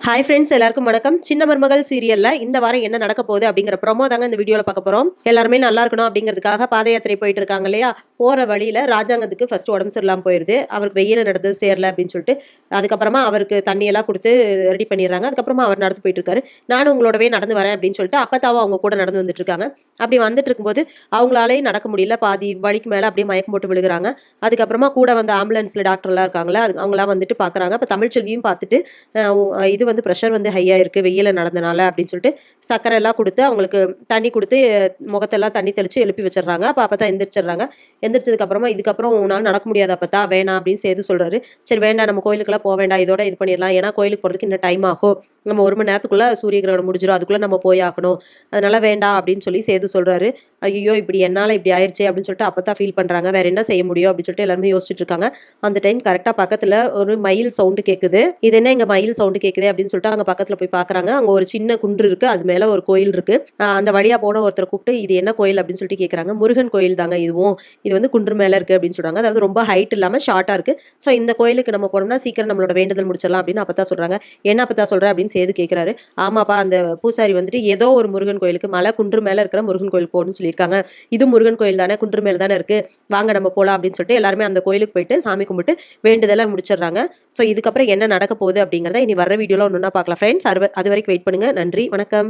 Hi friends, எல்லாருக்கும் வணக்கம். சின்ன மருமகள் சீரியல்ல இந்த வாரம் என்ன நடக்க போகுது அப்படிங்கிற ப்ரோமோ தாங்க இந்த வீடியோல பார்க்க போறோம். எல்லாருமே நல்லா இருக்கணும் அப்படிங்கிறதுக்காக பாத யாத்திரை போயிட்டு இருக்காங்க இல்லையா. போற வழியில ராஜாங்கத்துக்கு ஃபர்ஸ்ட் உடம்பு சரியில்லாம போயிருது. அவருக்கு வெயில நடந்தது சேரல அப்படின்னு சொல்லிட்டு அதுக்கப்புறமா அவருக்கு தண்ணி எல்லாம் கொடுத்து ரெடி பண்ணிடுறாங்க. அதுக்கப்புறமா அவர் நடந்து போயிட்டு இருக்காரு. நானும் உங்களோடவே நடந்து வரேன் அப்படின்னு சொல்லிட்டு அப்பத்தாவும் அவங்க கூட நடந்து வந்துட்டு இருக்காங்க. அப்படி வந்துட்டு இருக்கும்போது அவங்களாலேயும் நடக்க முடியல. பாதி வழிக்கு மேல அப்படியே மயக்கம் போட்டு விழுகிறாங்க. அதுக்கப்புறமா கூட வந்த ஆம்புலன்ஸ்ல டாக்டர் எல்லாம் இருக்காங்களா, அவங்களாம் வந்துட்டு பாக்குறாங்க. அப்ப தமிழ்ச்செல்வியும் பார்த்துட்டு இது வந்து ப்ரெஷர் வந்து ஹையா இருக்கு வெயில நடந்தனால அப்படின்னு சொல்லிட்டு சர்க்கரை எல்லாம் கொடுத்து அவங்களுக்கு தண்ணி கொடுத்து முகத்தெல்லாம் தண்ணி தெளிச்சு எழுப்பி வச்சிடறாங்க. அப்ப அப்பதான் எந்திரிச்சிடுறாங்க. எந்திரிச்சதுக்கு அப்புறமா இதுக்கப்புறம் உன்னால நடக்க முடியாது அப்பத்தா, வேணாம் அப்படின்னு சேது சொல்றாரு. சரி வேண்டாம், நம்ம கோயிலுக்கெல்லாம் போக வேண்டாம், இதோட இது பண்ணிடலாம். ஏன்னா கோயிலுக்கு போறதுக்கு இன்னும் டைம் ஆகும். நம்ம 1 மணி நேரத்துக்குள்ள சூரிய கிரகணம் முடிஞ்சிடும், அதுக்குள்ள நம்ம போய் ஆகணும். அதனால வேண்டாம் அப்படின்னு சொல்லி சேது சொல்றாரு. ஐயோ இப்படி என்னால இப்படி ஆயிடுச்சு அப்படின்னு சொல்லிட்டு அப்பதான் ஃபீல் பண்றாங்க. வேற என்ன செய்ய முடியும் அப்படின்னு சொல்லிட்டு எல்லாருமே யோசிச்சுட்டு இருக்காங்க. அந்த டைம் கரெக்டா பக்கத்துல ஒரு மயில் சவுண்டு கேக்குது. இது என்ன இங்க மயில் சவுண்டு கேக்குது அப்படின்னு சொல்லிட்டு அங்க பக்கத்துல போய் பாக்குறாங்க. அங்க ஒரு சின்ன குன்று இருக்கு, அது மேல ஒரு கோயில் இருக்கு. அந்த வழியா போன ஒருத்தர் கூப்பிட்டு இது என்ன கோயில் அப்படின்னு சொல்லிட்டு கேக்குறாங்க. முருகன் கோயில் தாங்க இதுவும், இது வந்து குன்று மேல இருக்கு அப்படின்னு சொல்றாங்க. அதாவது ரொம்ப ஹைட் இல்லாம ஷார்ட்டா இருக்கு. சோ இந்த கோயிலுக்கு நம்ம போனோம்னா சீக்கிரம் நம்மளோட வேண்டுதல் முடிச்சிடலாம் அப்படின்னு அப்பதான் சொல்றாங்க. என்ன அப்பதான் சொல்ற அப்படின்னு சேது கேக்குறாரு. ஆமாப்பா, அந்த பூசாரி வந்துட்டு ஏதோ ஒரு முருகன் கோயிலுக்கு மலை குன்று மேல இருக்கிற முருகன் கோயில் போகணும்னு சொல்லியிருக்காங்க. இது முருகன் கோயில் தானே, குன்று மேல தானே இருக்கு, வாங்க நம்ம போலாம் அப்படின்னு சொல்லிட்டு எல்லாருமே அந்த கோயிலுக்கு போயிட்டு சாமி கும்பிட்டு வேண்டுதலை முடிச்சிடுறாங்க. சோ இதுக்கப்புறம் என்ன நடக்க போகுது அப்படிங்கறத இனி வர வீடியோல ஒண்ணா பார்க்கலாம் ஃப்ரெண்ட்ஸ். அது வரைக்கும் வெயிட் பண்ணுங்க. நன்றி, வணக்கம்.